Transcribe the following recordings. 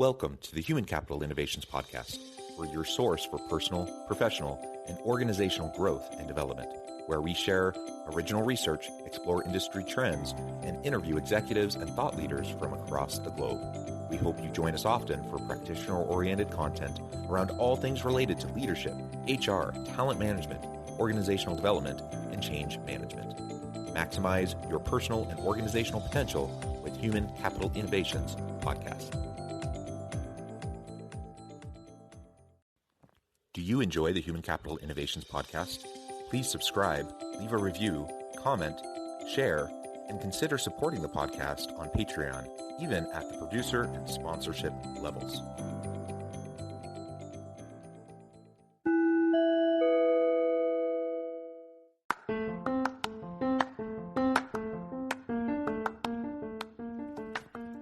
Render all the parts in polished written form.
Welcome to the Human Capital Innovations Podcast. We're your source for personal, professional, and organizational growth and development, where we share original research, explore industry trends, and interview executives and thought leaders from across the globe. We hope you join us often for practitioner-oriented content around all things related to leadership, HR, talent management, organizational development, and change management. Maximize your personal and organizational potential with Human Capital Innovations Podcast. Do you enjoy the Human Capital Innovations Podcast? Please subscribe, leave a review, comment, share, and consider supporting the podcast on Patreon, even at the producer and sponsorship levels.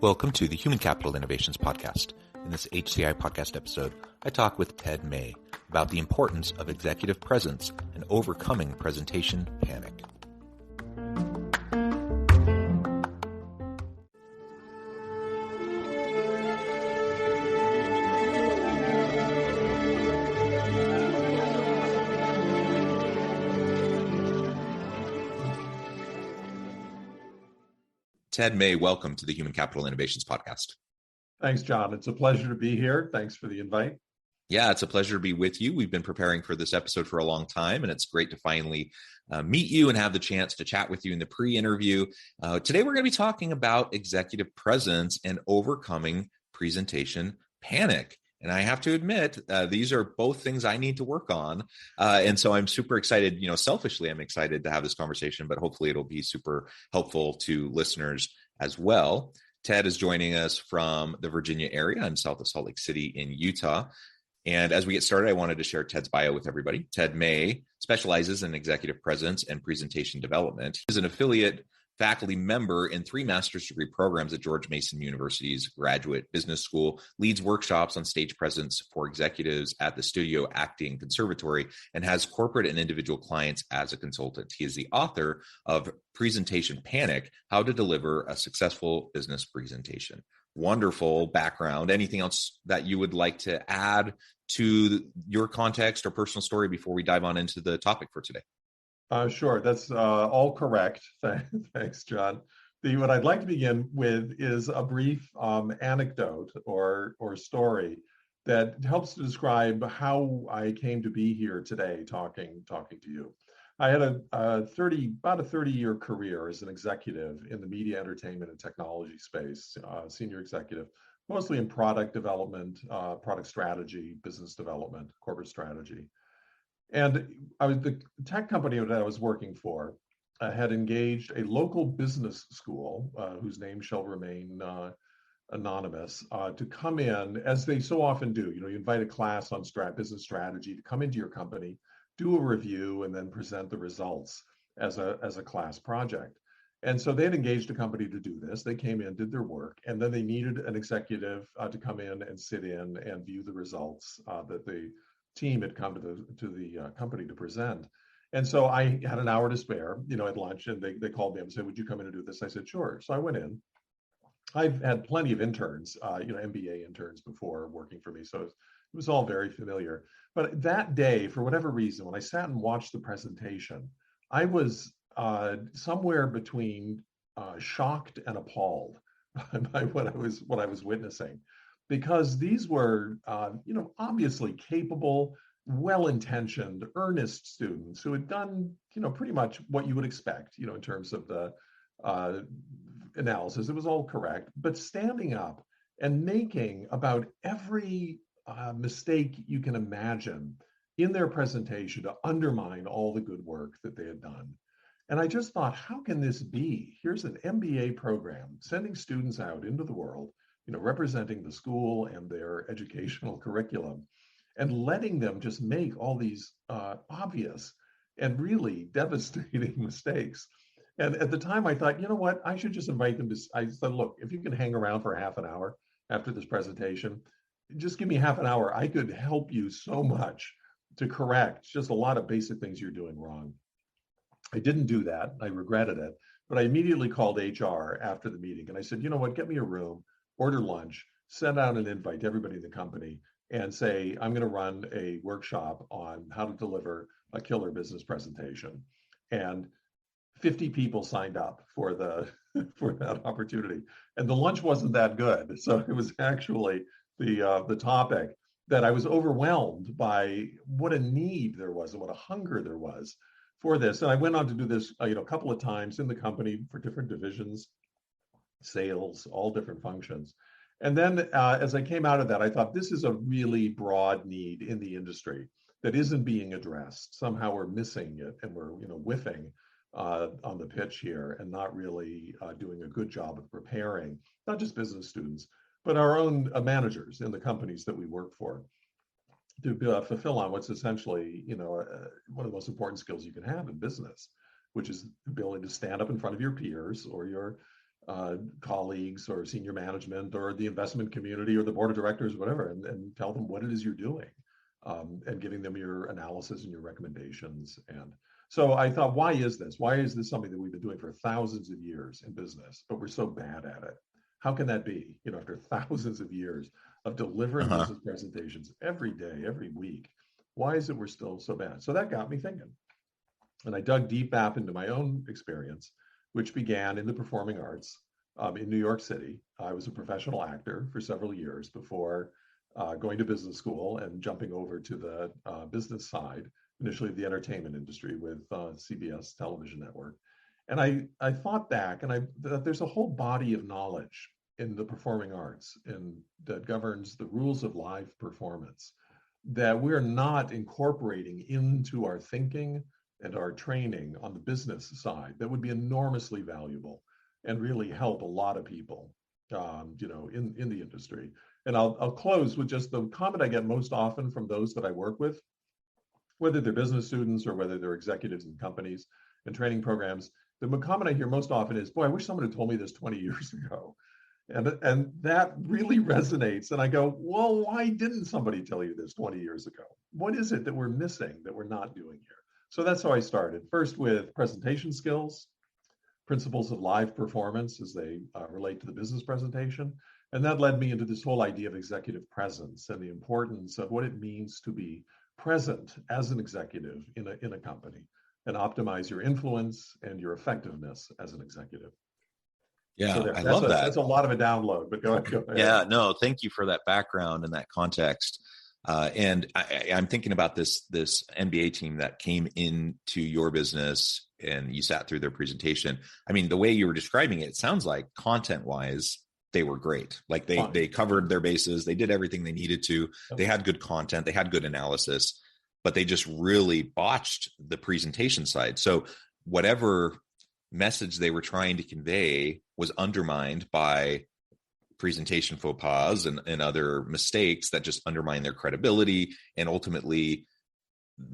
Welcome to the Human Capital Innovations Podcast. In this HCI Podcast episode, I talk with Ted May about the importance of executive presence and overcoming presentation panic. Ted May, welcome to the Human Capital Innovations Podcast. Thanks, John. It's a pleasure to be here. Thanks for the invite. Yeah, it's a pleasure to be with you. We've been preparing for this episode for a long time, and it's great to finally meet you and have the chance to chat with you in the pre-interview. Today, we're going to be talking about executive presence and overcoming presentation panic. And I have to admit, these are both things I need to work on. And so I'm super excited, selfishly, I'm excited to have this conversation, but hopefully it'll be super helpful to listeners as well. Ted is joining us from the Virginia area. I'm south of Salt Lake City in Utah. And as we get started, I wanted to share Ted's bio with everybody. Ted May specializes in executive presence and presentation development. He's an affiliate faculty member in 3 master's degree programs at George Mason University's Graduate Business School, leads workshops on stage presence for executives at the Studio Acting Conservatory, and has corporate and individual clients as a consultant. He is the author of Presentation Panic: How to Deliver a Successful Business Presentation. Wonderful background. Anything else that you would like to add to your context or personal story before we dive on into the topic for today? Sure. That's all correct. Thanks, John. What I'd like to begin with is a brief anecdote or story that helps to describe how I came to be here today talking to you. I had about a 30-year career as an executive in the media, entertainment, and technology space, senior executive, mostly in product development, product strategy, business development, corporate strategy. And the tech company that I was working for had engaged a local business school, whose name shall remain anonymous, to come in, as they so often do. You invite a class on business strategy to come into your company, do a review, and then present the results as a class project. And so they had engaged a company to do this. They came in, did their work, and then they needed an executive to come in and sit in and view the results that the team had come to the company to present. And so I had an hour to spare, at lunch, and they called me up and said, "Would you come in and do this?" I said, "Sure." So I went in. I've had plenty of interns, MBA interns before working for me, so it was all very familiar. But that day, for whatever reason, when I sat and watched the presentation, I was somewhere between shocked and appalled by what I was witnessing. Because these were, obviously capable, well-intentioned, earnest students who had done, pretty much what you would expect, in terms of the analysis. It was all correct, but standing up and making about every mistake you can imagine in their presentation to undermine all the good work that they had done. And I just thought, how can this be? Here's an MBA program sending students out into the world, representing the school and their educational curriculum, and letting them just make all these obvious and really devastating mistakes. And at the time I thought, you know what, I should just invite them to, I said, look, if you can hang around for half an hour after this presentation, just give me half an hour. I could help you so much to correct just a lot of basic things you're doing wrong. I didn't do that. I regretted it, but I immediately called HR after the meeting and I said, you know what, get me a room, order lunch, send out an invite to everybody in the company and say, I'm going to run a workshop on how to deliver a killer business presentation. And 50 people signed up for for that opportunity. And the lunch wasn't that good. So it was actually the topic that I was overwhelmed by what a need there was and what a hunger there was for this. And I went on to do this a couple of times in the company for different divisions, sales, all different functions. And then as I came out of that, I thought this is a really broad need in the industry that isn't being addressed. Somehow we're missing it, and we're whiffing on the pitch here and not really doing a good job of preparing not just business students, but our own managers in the companies that we work for to fulfill on what's essentially one of the most important skills you can have in business, which is the ability to stand up in front of your peers or your colleagues or senior management or the investment community or the board of directors, whatever, and tell them what it is you're doing, and giving them your analysis and your recommendations. And so I thought, why is this? Why is this something that we've been doing for thousands of years in business, but we're so bad at it? How can that be? After thousands of years of delivering business presentations every day, every week, why is it we're still so bad? So that got me thinking. And I dug deep back into my own experience, which began in the performing arts in New York City. I was a professional actor for several years before going to business school and jumping over to the business side, initially the entertainment industry with CBS television network. And I thought back, and that there's a whole body of knowledge in the performing arts that governs the rules of live performance that we're not incorporating into our thinking and our training on the business side that would be enormously valuable and really help a lot of people, in the industry. And I'll close with just the comment I get most often from those that I work with, whether they're business students or whether they're executives in companies and training programs. The comment I hear most often is, boy, I wish someone had told me this 20 years ago. And that really resonates. And I go, well, why didn't somebody tell you this 20 years ago? What is it that we're missing that we're not doing here? So that's how I started. First with presentation skills, principles of live performance as they relate to the business presentation. And that led me into this whole idea of executive presence and the importance of what it means to be present as an executive in a company and optimize your influence and your effectiveness as an executive. Yeah, so I love that. That's a lot of a download, but go ahead. Yeah, no, thank you for that background and that context. And I'm thinking about this MBA team that came into your business and you sat through their presentation. I mean, the way you were describing it sounds like content-wise, they were great. Like they covered their bases. They did everything they needed to. They had good content. They had good analysis, but they just really botched the presentation side. So whatever message they were trying to convey was undermined by presentation faux pas and other mistakes that just undermine their credibility. And ultimately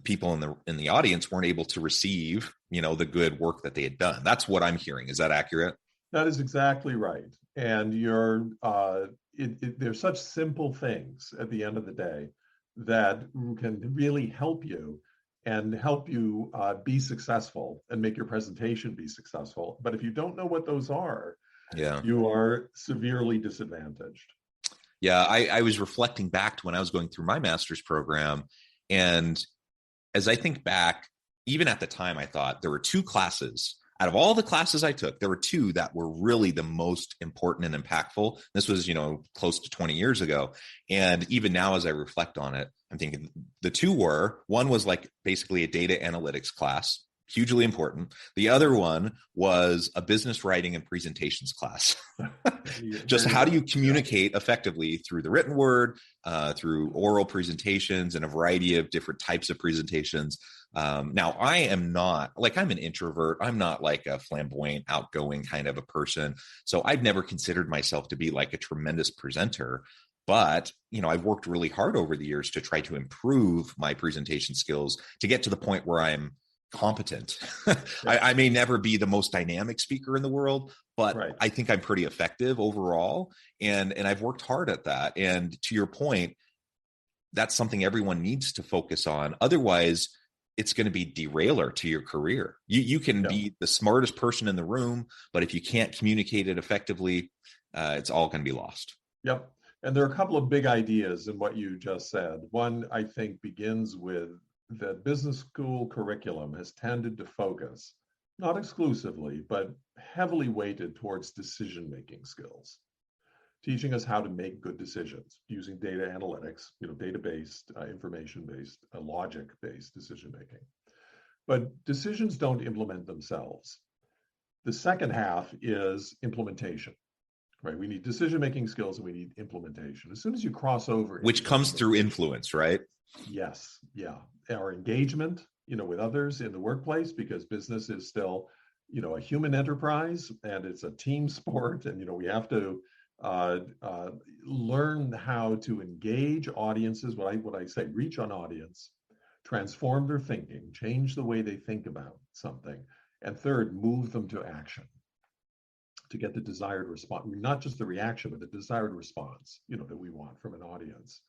people in the audience weren't able to receive, the good work that they had done. That's what I'm hearing. Is that accurate? That is exactly right. And they're such simple things at the end of the day that can really help you and help you be successful and make your presentation be successful. But if you don't know what those are, you are severely disadvantaged. Yeah, I was reflecting back to when I was going through my master's program. And as I think back, even at the time, I thought there were two classes. Out of all the classes I took, there were two that were really the most important and impactful. This was, close to 20 years ago. And even now, as I reflect on it, I'm thinking the two one was like basically a data analytics class, hugely important. The other one was a business writing and presentations class. Just how do you communicate effectively through the written word, through oral presentations and a variety of different types of presentations. Now, I am not I'm an introvert. I'm not like a flamboyant, outgoing kind of a person. So I've never considered myself to be like a tremendous presenter. But, I've worked really hard over the years to try to improve my presentation skills to get to the point where I'm competent. I may never be the most dynamic speaker in the world, but I think I'm pretty effective overall. And I've worked hard at that. And to your point, that's something everyone needs to focus on. Otherwise, it's going to be derailer to your career. You can be the smartest person in the room, but if you can't communicate it effectively, it's all going to be lost. Yep. And there are a couple of big ideas in what you just said. One, I think, begins with the business school curriculum has tended to focus, not exclusively, but heavily weighted towards decision-making skills, teaching us how to make good decisions using data analytics, data-based, information-based, logic-based decision-making. But decisions don't implement themselves. The second half is implementation, right? We need decision-making skills and we need implementation. As soon as you cross over, which comes through influence, right? Yes, yeah. Our engagement, with others in the workplace, because business is still, a human enterprise and it's a team sport, and we have to learn how to engage audiences. What I say, reach an audience, transform their thinking, change the way they think about something, and third, move them to action to get the desired response. Not just the reaction, but the desired response, that we want from an audience.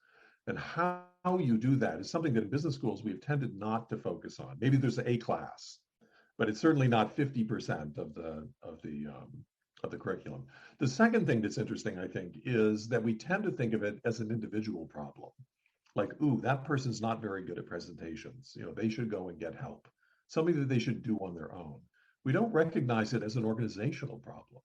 And how you do that is something that in business schools we've tended not to focus on. Maybe there's an A class, but it's certainly not 50% of the curriculum. The second thing that's interesting, I think, is that we tend to think of it as an individual problem. Like, ooh, that person's not very good at presentations. They should go and get help. Something that they should do on their own. We don't recognize it as an organizational problem.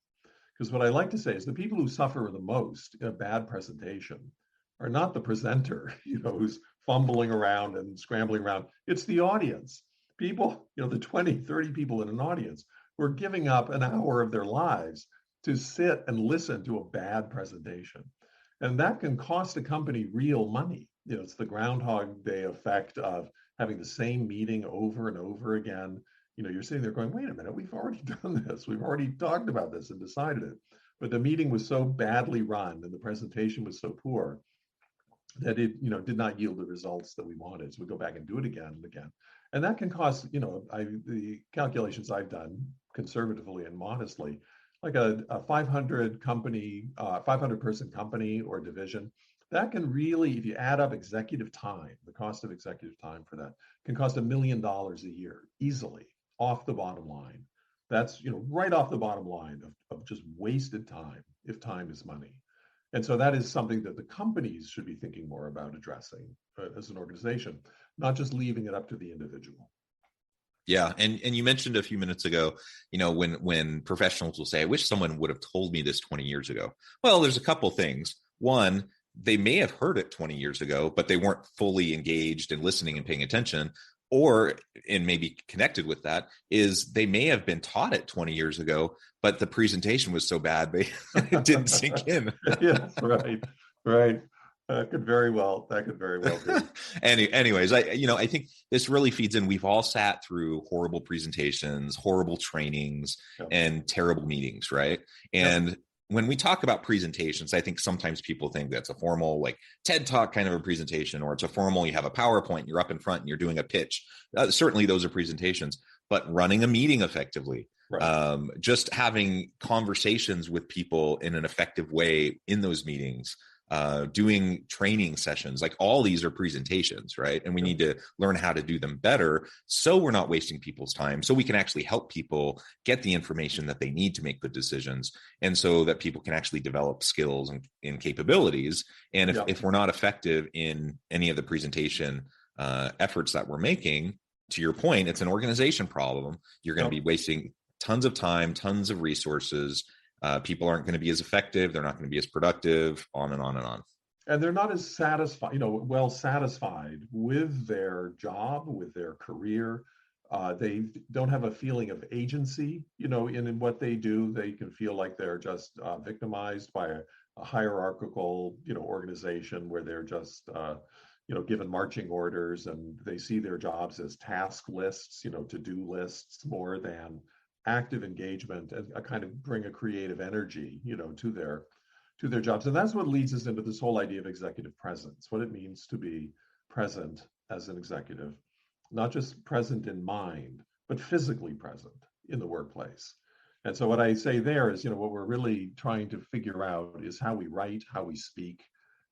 Because what I like to say is the people who suffer the most in a bad presentation are not the presenter, who's fumbling around and scrambling around. It's the audience. People, the 20, 30 people in an audience who are giving up an hour of their lives to sit and listen to a bad presentation. And that can cost a company real money. It's the Groundhog Day effect of having the same meeting over and over again. You're sitting there going, wait a minute, we've already done this. We've already talked about this and decided it. But the meeting was so badly run and the presentation was so poor that it, did not yield the results that we wanted. So we go back and do it again and again. And that can cost, the calculations I've done conservatively and modestly, like a 500 person company or division, that can really, if you add up executive time, the cost of executive time for that can cost $1 million a year easily off the bottom line. That's, right off the bottom line of just wasted time, if time is money. And so that is something that the companies should be thinking more about addressing as an organization, not just leaving it up to the individual. Yeah. And you mentioned a few minutes ago, when professionals will say, I wish someone would have told me this 20 years ago. Well, there's a couple things. One, they may have heard it 20 years ago, but they weren't fully engaged and listening and paying attention. Or, and maybe connected with that, is they may have been taught it 20 years ago, but the presentation was so bad, it didn't sink in. Yes, right. That could very well be. Anyways, I think this really feeds in. We've all sat through horrible presentations, horrible trainings, and terrible meetings, right? And when we talk about presentations, I think sometimes people think that's a formal, like TED Talk kind of a presentation, or it's a formal, you have a PowerPoint, you're up in front and you're doing a pitch. Certainly those are presentations, but running a meeting effectively, just having conversations with people in an effective way in those meetings, doing training sessions, like all these are presentations, right? And we need to learn how to do them better so we're not wasting people's time, so we can actually help people get the information that they need to make good decisions, and so that people can actually develop skills and capabilities. And if we're not effective in any of the presentation efforts that we're making, to your point, it's an organization problem. You're going to be wasting tons of time, tons of resources. People aren't going to be as effective. They're not going to be as productive, on and on and on. And they're not as satisfied, well satisfied with their job, with their career. They don't have a feeling of agency, in what they do. They can feel like they're just victimized by a hierarchical, organization where they're just, given marching orders, and they see their jobs as task lists, to-do lists, more than active engagement and a kind of bring a creative energy, to their jobs. And that's what leads us into this whole idea of executive presence, what it means to be present as an executive, not just present in mind, but physically present in the workplace. And so what I say there is, what we're really trying to figure out is how we write, how we speak,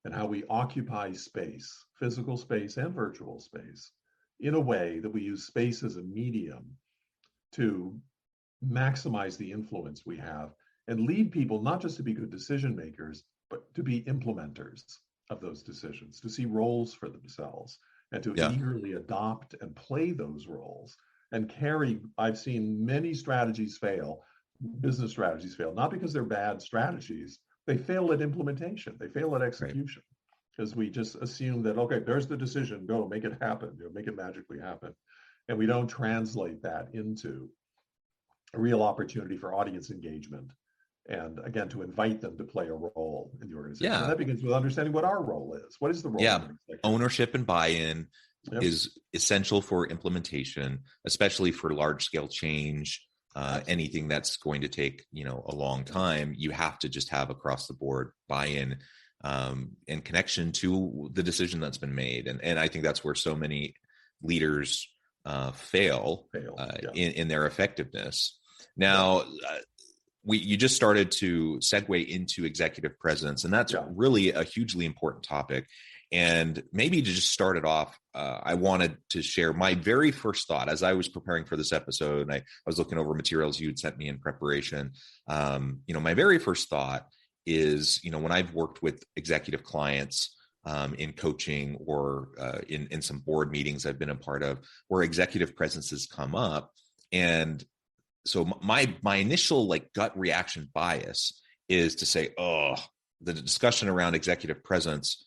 and how we occupy space, physical space and virtual space, in a way that we use space as a medium to maximize the influence we have and lead people not just to be good decision makers, but to be implementers of those decisions, to see roles for themselves, and to Yeah. eagerly adopt and play those roles and carry. I've seen many strategies fail, business strategies fail, not because they're bad strategies. They fail at implementation. They fail at execution because we just assume that, okay, there's the decision, go make it happen, make it magically happen. And we don't translate that into a real opportunity for audience engagement. And again, to invite them to play a role in the organization. Yeah. And that begins with understanding what our role is. What is the role? Yeah. Ownership and buy-in is essential for implementation, especially for large scale change. Anything that's going to take, a long time, you have to just have across the board buy-in and connection to the decision that's been made. And I think that's where so many leaders fail in their effectiveness. Now, you just started to segue into executive presence, and that's really a hugely important topic. And maybe to just start it off, I wanted to share my very first thought as I was preparing for this episode, and I was looking over materials you had sent me in preparation. My very first thought is, when I've worked with executive clients in coaching or in some board meetings I've been a part of where executive presence has come up. And so my initial gut reaction bias is to say, the discussion around executive presence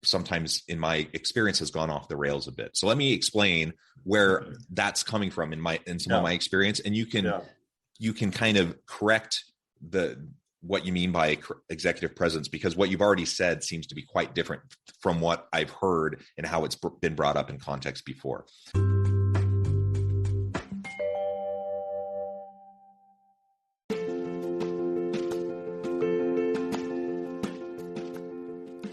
sometimes in my experience has gone off the rails a bit. So let me explain where that's coming from in some of my experience. And you can kind of correct what you mean by executive presence, because what you've already said seems to be quite different from what I've heard and how it's been brought up in context before.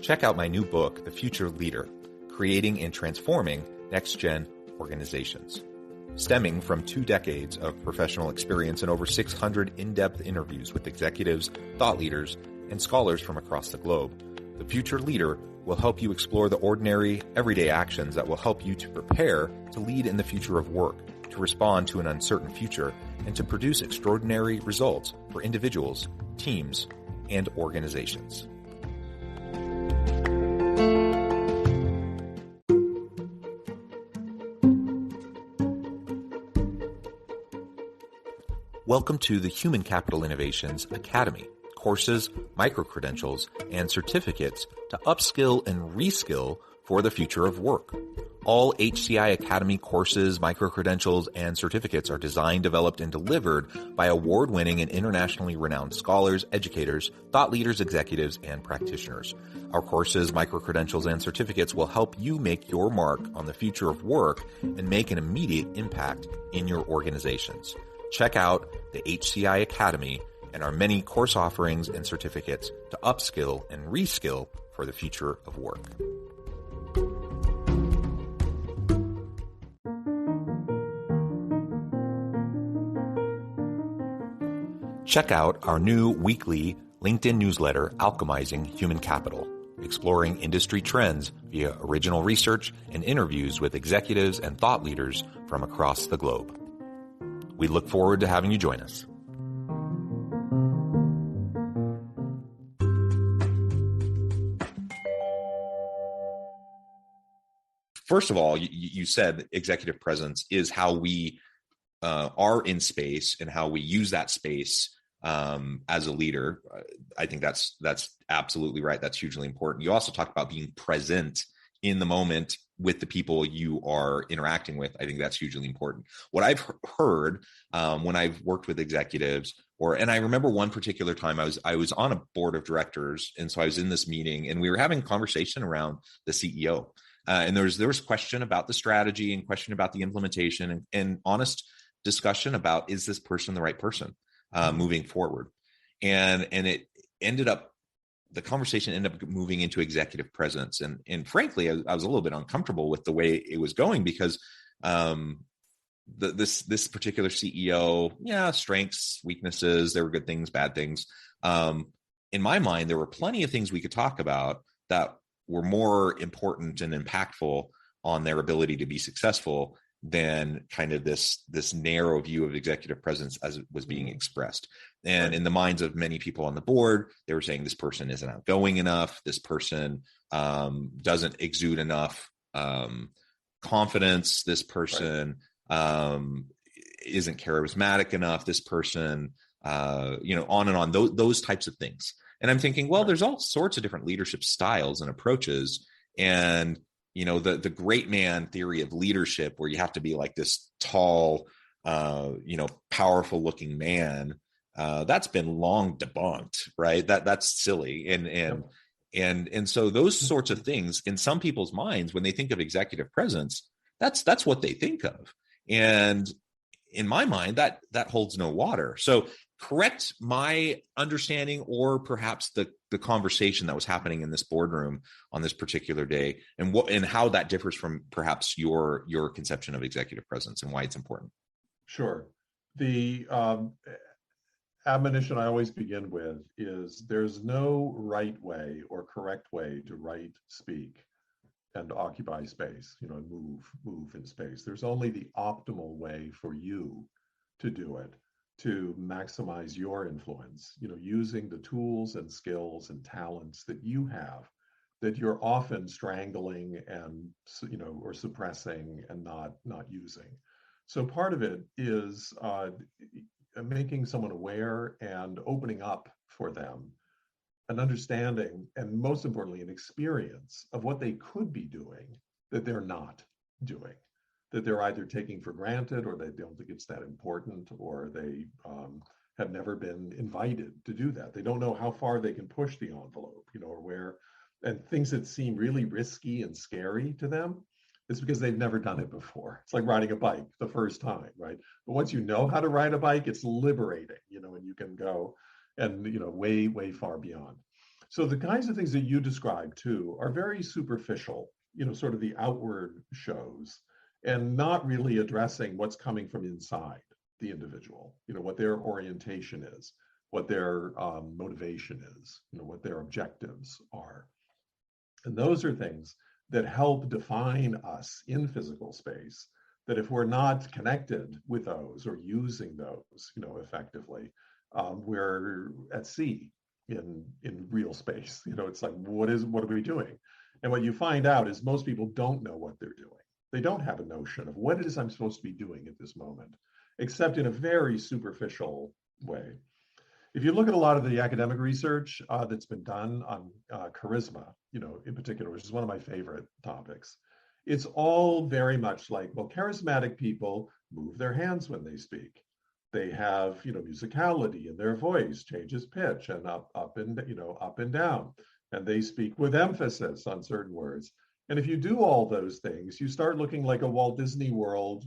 Check out my new book, The Future Leader, Creating and Transforming Next-Gen Organizations. Stemming from 2 decades of professional experience and over 600 in-depth interviews with executives, thought leaders, and scholars from across the globe, The Future Leader will help you explore the ordinary, everyday actions that will help you to prepare to lead in the future of work, to respond to an uncertain future, and to produce extraordinary results for individuals, teams, and organizations. Welcome to the Human Capital Innovations Academy, courses, micro-credentials, and certificates to upskill and reskill for the future of work. All HCI Academy courses, micro-credentials, and certificates are designed, developed, and delivered by award-winning and internationally renowned scholars, educators, thought leaders, executives, and practitioners. Our courses, micro-credentials, and certificates will help you make your mark on the future of work and make an immediate impact in your organizations. Check out the HCI Academy and our many course offerings and certificates to upskill and reskill for the future of work. Check out our new weekly LinkedIn newsletter, Alchemizing Human Capital, exploring industry trends via original research and interviews with executives and thought leaders from across the globe. We look forward to having you join us. First of all, you said executive presence is how we are in space and how we use that space as a leader. I think that's absolutely right. That's hugely important. You also talked about being present in the moment with the people you are interacting with. I think that's hugely important. What I've heard when I've worked with executives, and I remember one particular time I was on a board of directors, and so I was in this meeting, and we were having a conversation around the CEO, and there was question about the strategy and question about the implementation, and honest discussion about, is this person the right person moving forward, and it ended up. The conversation ended up moving into executive presence. And frankly, I was a little bit uncomfortable with the way it was going because this particular CEO, strengths, weaknesses, there were good things, bad things. In my mind, there were plenty of things we could talk about that were more important and impactful on their ability to be successful than kind of this narrow view of executive presence as it was being expressed. And right. in the minds of many people on the board, they were saying this person isn't outgoing enough. This person doesn't exude enough confidence. This person isn't charismatic enough. This person, on and on, those types of things. And I'm thinking, well, there's all sorts of different leadership styles and approaches. And, the great man theory of leadership, where you have to be like this tall, powerful looking man, that's been long debunked, right? That's silly. And so those sorts of things in some people's minds, when they think of executive presence, that's what they think of. And in my mind, that holds no water. So correct my understanding, or perhaps the conversation that was happening in this boardroom on this particular day, and how that differs from perhaps your conception of executive presence and why it's important. Sure. The admonition I always begin with is there's no right way or correct way to write, speak, and occupy space, and move in space. There's only the optimal way for you to do it, to maximize your influence, using the tools and skills and talents that you have, that you're often strangling and, or suppressing and not using. So part of it is making someone aware and opening up for them an understanding, and most importantly, an experience of what they could be doing that they're not doing, that they're either taking for granted, or they don't think it's that important, or they have never been invited to do that. They don't know how far they can push the envelope, or where, and things that seem really risky and scary to them, it's because they've never done it before. It's like riding a bike the first time, right? But once you know how to ride a bike, it's liberating, and you can go and, way, way far beyond. So the kinds of things that you describe too are very superficial, sort of the outward shows, and not really addressing what's coming from inside the individual, what their orientation is, what their motivation is, what their objectives are. And those are things that help define us in physical space, that if we're not connected with those or using those, effectively, we're at sea in real space. It's like, what are we doing? And what you find out is most people don't know what they're doing. They don't have a notion of what it is I'm supposed to be doing at this moment, except in a very superficial way. If you look at a lot of the academic research that's been done on charisma, in particular, which is one of my favorite topics, it's all very much like, well, charismatic people move their hands when they speak. They have, musicality in their voice, changes pitch and up and down, and they speak with emphasis on certain words. And if you do all those things, you start looking like a Walt Disney World,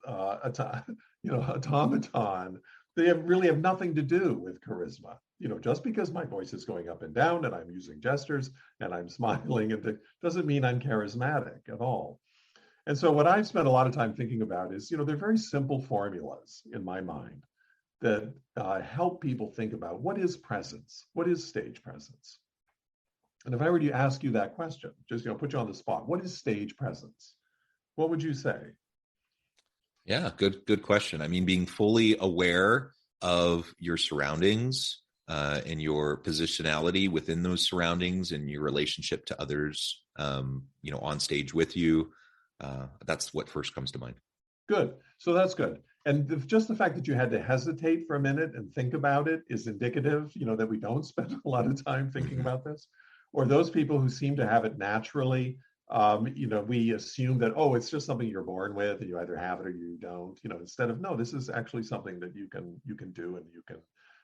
automaton. They really have nothing to do with charisma. Just because my voice is going up and down and I'm using gestures and I'm smiling, and doesn't mean I'm charismatic at all. And so what I've spent a lot of time thinking about is, they're very simple formulas in my mind that help people think about what is presence, what is stage presence. And if I were to ask you that question, just put you on the spot, what is stage presence? What would you say? Yeah, good question. I mean, being fully aware of your surroundings and your positionality within those surroundings and your relationship to others, on stage with you. That's what first comes to mind. Good. So that's good. And just the fact that you had to hesitate for a minute and think about it is indicative, that we don't spend a lot of time thinking about this. Or those people who seem to have it naturally, we assume that, it's just something you're born with, and you either have it or you don't, instead of, no, this is actually something that you can do and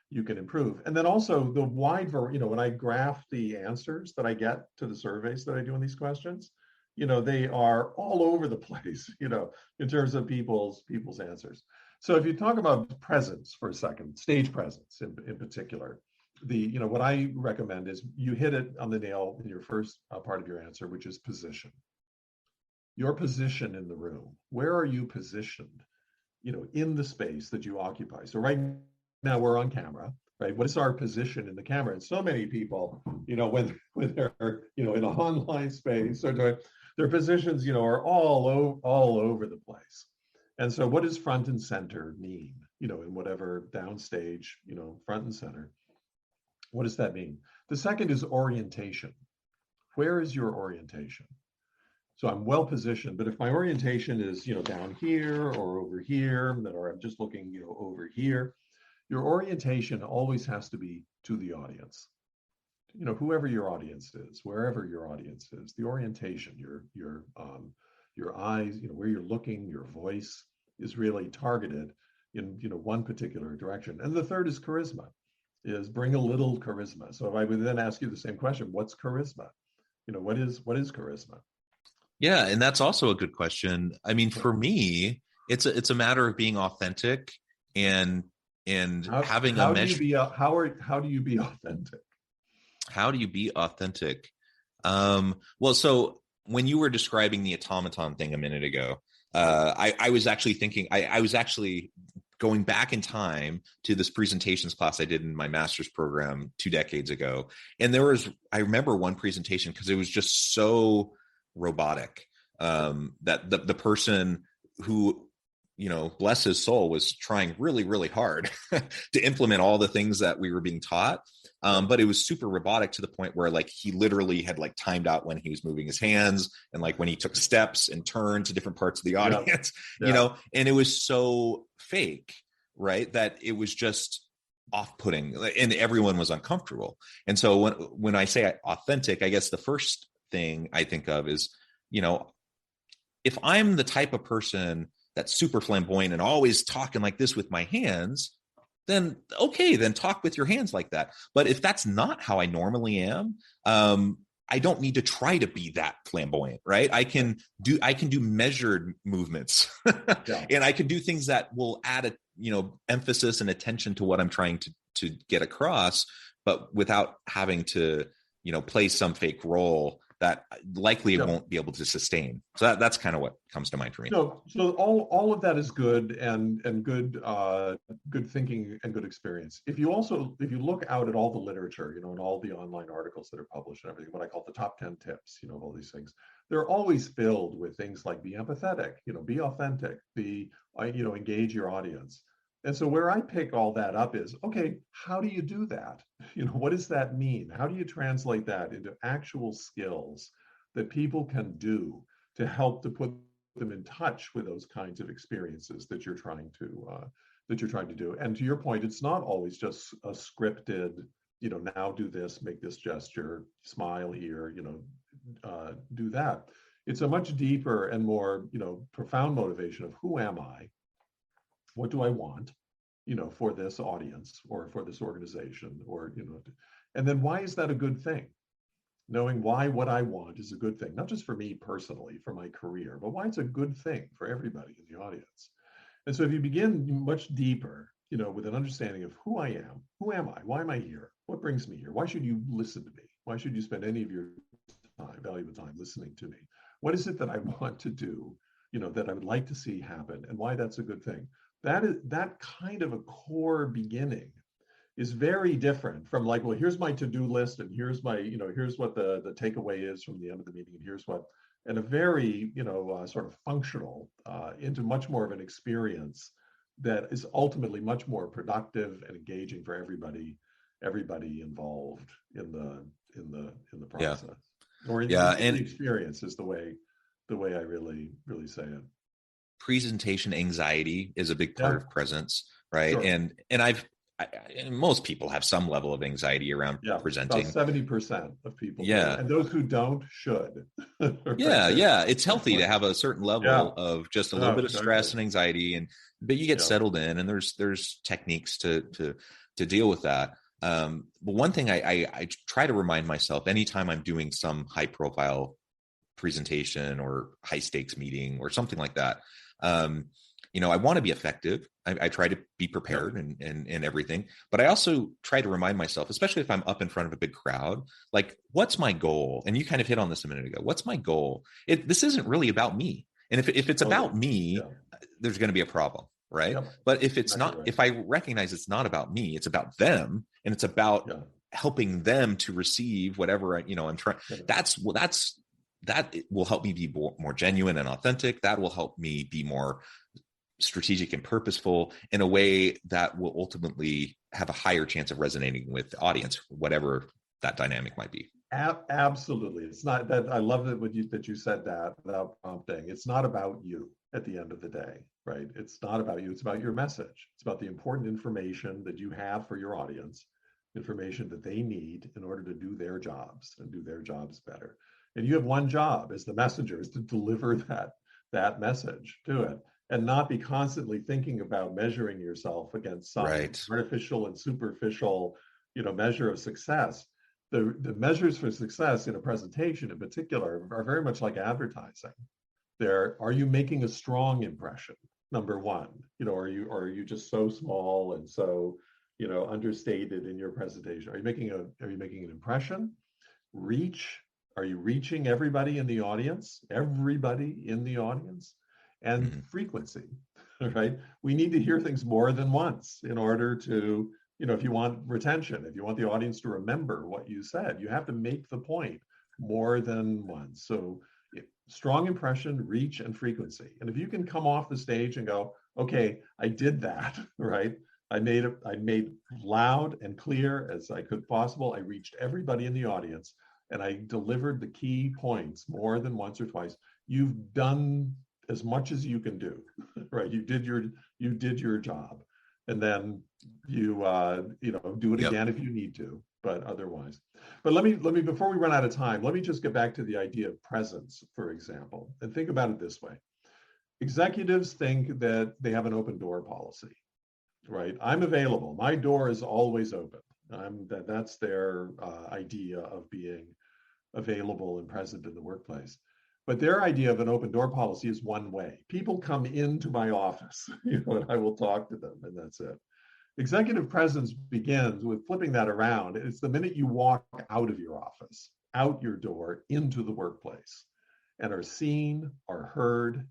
you can improve. And then also the wide variety, when I graph the answers that I get to the surveys that I do in these questions, they are all over the place, in terms of people's answers. So if you talk about presence for a second, stage presence in particular, what I recommend is you hit it on the nail in your first part of your answer, which is position. Your position in the room. Where are you positioned, in the space that you occupy? So right now we're on camera, right? What is our position in the camera? And so many people, when they're, in an online space or doing, their positions, are all over the place. And so what does front and center mean? In whatever downstage, front and center, what does that mean? The second is orientation. Where is your orientation? So I'm well positioned, but if my orientation is, down here or over here, or I'm just looking, over here, your orientation always has to be to the audience. Whoever your audience is, wherever your audience is, the orientation, your eyes, where you're looking, your voice is really targeted in, one particular direction. And the third is charisma, is bring a little charisma. So if I would then ask you the same question, what's charisma? What is charisma? Yeah, and that's also a good question. I mean, for me, it's a matter of being authentic and having a measure. How do you be authentic? How do you be authentic? Well, so when you were describing the automaton thing a minute ago, I was actually thinking, I was actually going back in time to this presentations class I did in my master's program 2 decades ago. And I remember one presentation because it was just so robotic, that the person who, bless his soul, was trying really, really hard to implement all the things that we were being taught. But it was super robotic to the point where he literally had timed out when he was moving his hands and when he took steps and turned to different parts of the audience, and it was so fake, right? That it was just off-putting and everyone was uncomfortable. And so when I say authentic, I guess the first thing I think of is, if I'm the type of person that's super flamboyant and always talking like this with my hands, then okay, then talk with your hands like that. But if that's not how I normally am, I don't need to try to be that flamboyant, right? I can do measured movements and I can do things that will add emphasis and attention to what I'm trying to get across, but without having to, play some fake role that likely it won't be able to sustain. So that's kind of what comes to mind for me. So all of that is good and good thinking and good experience. If you look out at all the literature, and all the online articles that are published and everything, what I call the top 10 tips, all these things, they're always filled with things like be empathetic, be authentic, engage your audience. And so where I pick all that up is, okay, how do you do that? What does that mean? How do you translate that into actual skills that people can do to help to put them in touch with those kinds of experiences that you're trying to do? And to your point, it's not always just a scripted, now do this, make this gesture, smile here, do that. It's a much deeper and more, profound motivation of who am I? What do I want, for this audience or for this organization, or, and then why is that a good thing? Knowing why what I want is a good thing, not just for me personally, for my career, but why it's a good thing for everybody in the audience. And so if you begin much deeper, with an understanding of who I am, who am I, why am I here, what brings me here, why should you listen to me, why should you spend any of your time, valuable time listening to me, what is it that I want to do, that I would like to see happen, and why that's a good thing. That kind of a core beginning is very different from well, here's my to-do list, and here's my, here's what the takeaway is from the end of the meeting, and here's what, and a very, sort of functional into much more of an experience that is ultimately much more productive and engaging for everybody involved in the process. Or in the experience is the way I really, really say it. Presentation anxiety is a big part of presence, right? Sure. And most people have some level of anxiety around presenting. About 70% of people. Yeah. And those who don't should. Yeah. It's healthy to have a certain level of just a little bit of stress and anxiety, but you get settled in, and there's techniques to deal with that. But one thing I try to remind myself anytime I'm doing some high profile presentation or high stakes meeting or something like that, I want to be effective. I try to be prepared and everything, but I also try to remind myself, especially if I'm up in front of a big crowd, what's my goal? And you kind of hit on this a minute ago. What's my goal? This isn't really about me. And if it's about me, there's going to be a problem, right? Yep. But if it's not, if I recognize it's not about me, it's about them, and it's about helping them to receive whatever I'm trying. That will help me be more genuine and authentic. That will help me be more strategic and purposeful in a way that will ultimately have a higher chance of resonating with the audience, whatever that dynamic might be. Absolutely. It's not that I love that you said that without prompting. It's not about you at the end of the day, right? It's not about you. It's about your message. It's about the important information that you have for your audience, information that they need in order to do their jobs and do their jobs better. And you have one job as the messenger, is to deliver that message to it, and not be constantly thinking about measuring yourself against some artificial and superficial, measure of success. The measures for success in a presentation in particular are very much like advertising. Are you making a strong impression? Number one, are you just so small and so, understated in your presentation? Are you making an impression? Reach? Are you reaching everybody in the audience? Everybody in the audience? And frequency, right? We need to hear things more than once in order to, if you want retention, if you want the audience to remember what you said, you have to make the point more than once. So strong impression, reach, and frequency. And if you can come off the stage and go, okay, I did that, right? I made loud and clear as I could possible. I reached everybody in the audience and I delivered the key points more than once or twice. You've done as much as you can do, right? You did your job. And then you do it again if you need to, but otherwise. But let me before we run out of time, let me just get back to the idea of presence, for example, and think about it this way. Executives think that they have an open door policy, right? I'm available. My door is always open. That's their idea of being available and present in the workplace. But their idea of an open door policy is one way. People come into my office, and I will talk to them, and that's it. Executive presence begins with flipping that around. It's the minute you walk out of your office, out your door, into the workplace, and are seen, are heard,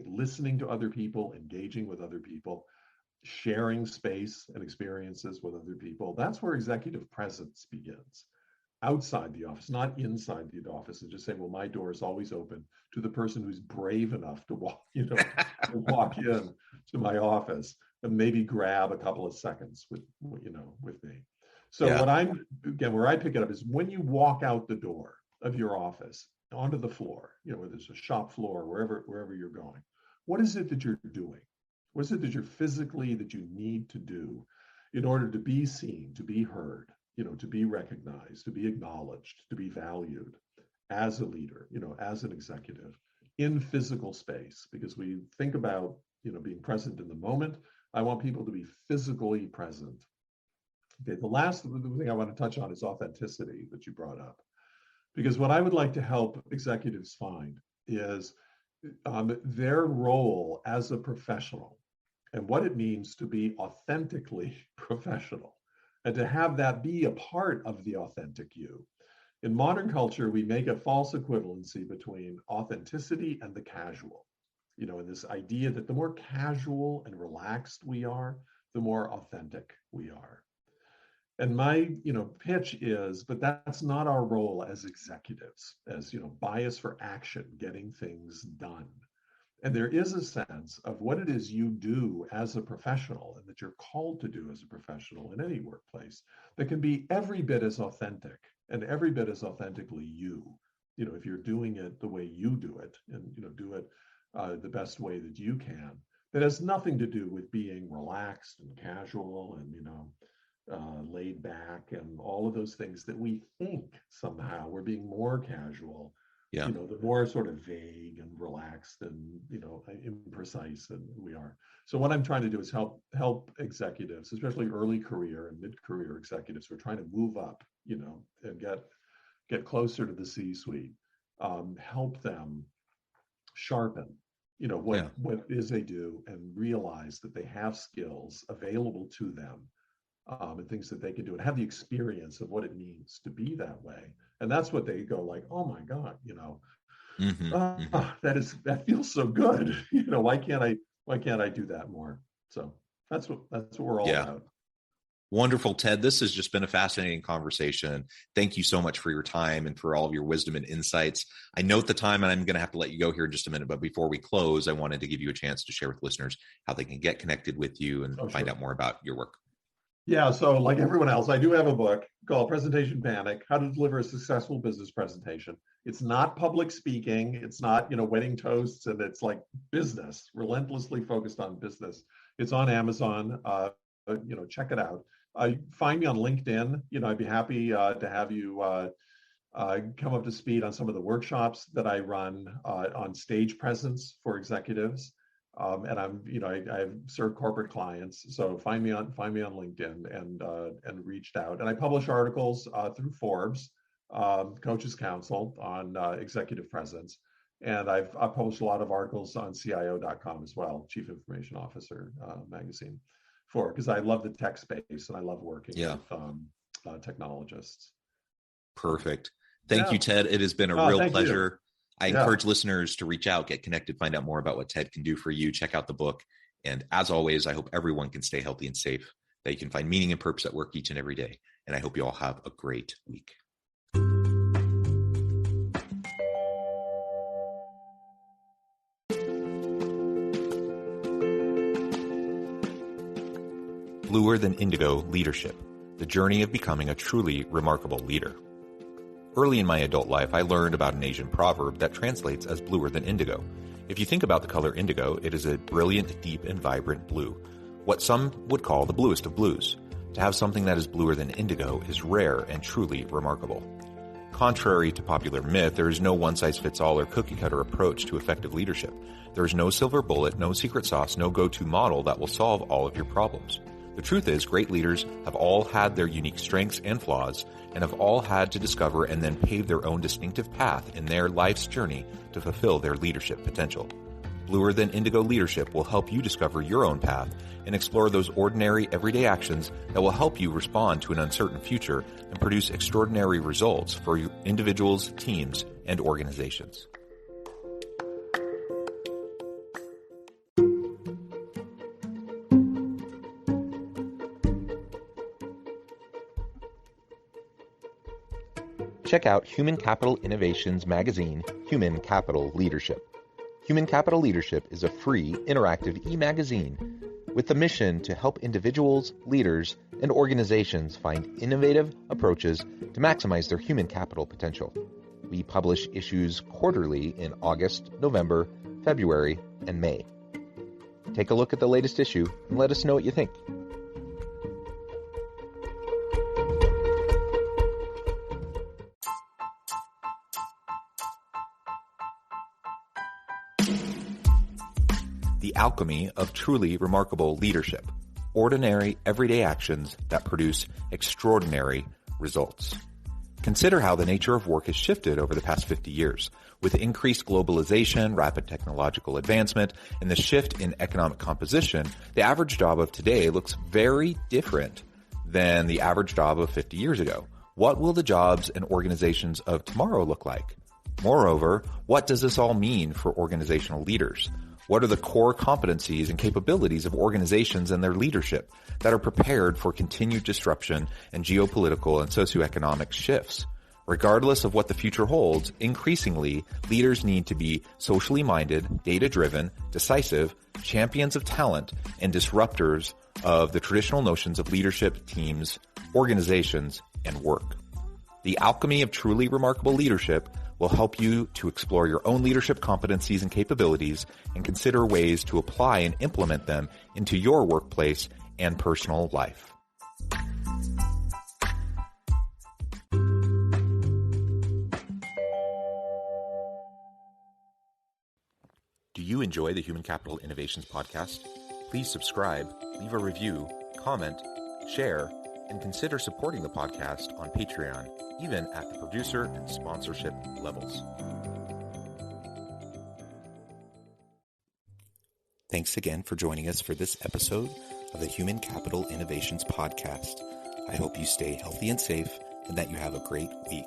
listening to other people, engaging with other people, sharing space and experiences with other people. That's where executive presence begins. Outside the office, not inside the office, and just say, well, my door is always open to the person who's brave enough to walk, to walk in to my office and maybe grab a couple of seconds with me. So where I pick it up is when you walk out the door of your office onto the floor, whether it's a shop floor, wherever you're going, what is it that you're doing? What is it that that you need to do in order to be seen, to be heard, to be recognized, to be acknowledged, to be valued as a leader, as an executive in physical space? Because we think about, being present in the moment. I want people to be physically present. Okay, the last thing I want to touch on is authenticity that you brought up. Because what I would like to help executives find is their role as a professional and what it means to be authentically professional, and to have that be a part of the authentic you. In modern culture, we make a false equivalency between authenticity and the casual. And this idea that the more casual and relaxed we are, the more authentic we are. And my, pitch is, but that's not our role as executives, as, bias for action, getting things done. And there is a sense of what it is you do as a professional and that you're called to do as a professional in any workplace that can be every bit as authentic and every bit as authentically you, if you're doing it the way you do it and, do it the best way that you can. That has nothing to do with being relaxed and casual and, laid back and all of those things that we think somehow we're being more casual. The more sort of vague and relaxed and, imprecise than we are. So what I'm trying to do is help executives, especially early career and mid-career executives who are trying to move up, and get closer to the C-suite, help them sharpen, what it is they do and realize that they have skills available to them, and things that they can do and have the experience of what it means to be that way. And that's what they go like, oh my God, that feels so good. Why can't I do that more? So that's what we're all about. Wonderful, Ted. This has just been a fascinating conversation. Thank you so much for your time and for all of your wisdom and insights. I note the time, and I'm going to have to let you go here in just a minute. But before we close, I wanted to give you a chance to share with listeners how they can get connected with you and find out more about your work. Yeah, so like everyone else, I do have a book called Presentation Panic: How to Deliver a Successful Business Presentation. It's not public speaking. It's not, wedding toasts, and it's like business, relentlessly focused on business. It's on Amazon. Check it out. Find me on LinkedIn. I'd be happy to have you come up to speed on some of the workshops that I run on stage presence for executives. And I've served corporate clients, so find me on LinkedIn and reached out. And I publish articles through Forbes, Coaches Council on executive presence, and I've published a lot of articles on CIO.com as well, Chief Information Officer magazine, because I love the tech space and I love working with technologists. Perfect. Thank you, Ted. It has been a real pleasure. You. I encourage listeners to reach out, get connected, find out more about what Ted can do for you. Check out the book. And as always, I hope everyone can stay healthy and safe, that you can find meaning and purpose at work each and every day. And I hope you all have a great week. Bluer Than Indigo Leadership, the journey of becoming a truly remarkable leader. Early in my adult life, I learned about an Asian proverb that translates as bluer than indigo. If you think about the color indigo, it is a brilliant, deep, and vibrant blue, what some would call the bluest of blues. To have something that is bluer than indigo is rare and truly remarkable. Contrary to popular myth, there is no one-size-fits-all or cookie-cutter approach to effective leadership. There is no silver bullet, no secret sauce, no go-to model that will solve all of your problems. The truth is, great leaders have all had their unique strengths and flaws, and have all had to discover and then pave their own distinctive path in their life's journey to fulfill their leadership potential. Bluer Than Indigo Leadership will help you discover your own path and explore those ordinary, everyday actions that will help you respond to an uncertain future and produce extraordinary results for individuals, teams, and organizations. Check out Human Capital Innovations magazine, Human Capital Leadership. Human Capital Leadership is a free, interactive e-magazine with the mission to help individuals, leaders, and organizations find innovative approaches to maximize their human capital potential. We publish issues quarterly in August, November, February, and May. Take a look at the latest issue and let us know what you think. The alchemy of truly remarkable leadership. Ordinary, everyday actions that produce extraordinary results. Consider how the nature of work has shifted over the past 50 years. With increased globalization, rapid technological advancement, and the shift in economic composition, the average job of today looks very different than the average job of 50 years ago. What will the jobs and organizations of tomorrow look like? Moreover, what does this all mean for organizational leaders? What are the core competencies and capabilities of organizations and their leadership that are prepared for continued disruption and geopolitical and socioeconomic shifts? Regardless of what the future holds, increasingly, leaders need to be socially minded, data-driven, decisive, champions of talent, and disruptors of the traditional notions of leadership, teams, organizations, and work. The alchemy of truly remarkable leadership will help you to explore your own leadership competencies and capabilities and consider ways to apply and implement them into your workplace and personal life. Do you enjoy the Human Capital Innovations podcast? Please subscribe, leave a review, comment, share, and consider supporting the podcast on Patreon, even at the producer and sponsorship levels. Thanks again for joining us for this episode of the Human Capital Innovations podcast. I hope you stay healthy and safe and that you have a great week.